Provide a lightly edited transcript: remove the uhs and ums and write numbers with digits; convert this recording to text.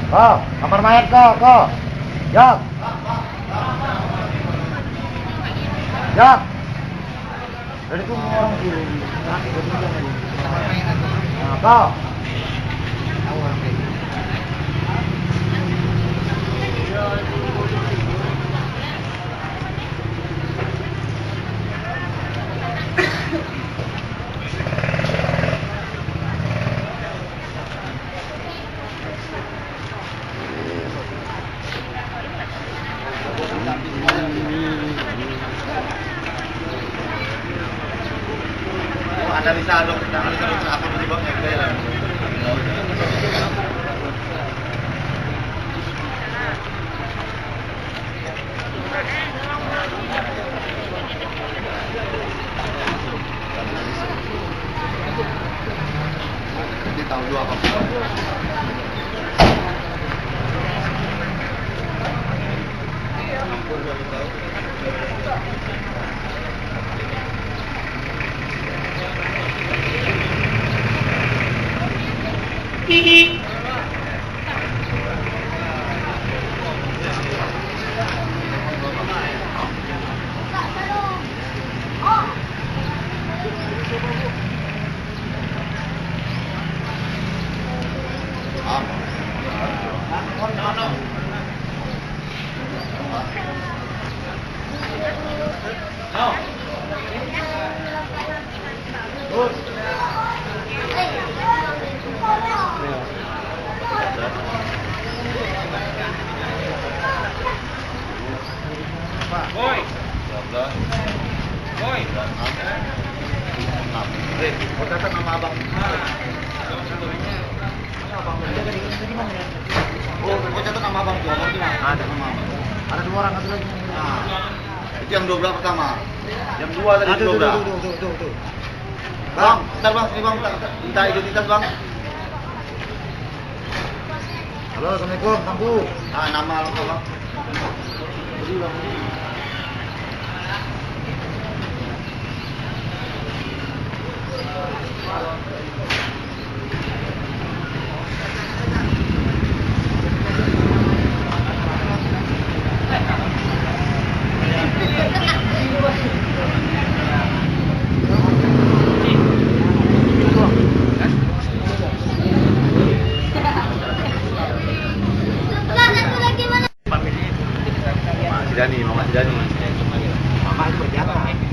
Kok, kamar mayat kok. Jak. Jak. Dari itu orang dulu. Nah, kok. Analisado, ako di ba kaya di tahun 2 ako. Boy. Boy. Kau datang sama abang. Oh, kau catat sama abang tuh, abang gimana? Ada sama abang. Ada 2 orang, satu lagi. Nah, itu yang 12 pertama. Yang 2 tadi 12. Tuh. Bang, bentar bang, sini bang, minta identitas bang. Halo, assalamualaikum, Tangku. Ah, nama lengkap bang. Budi bang. Mama Dani. Mama itu berjalan.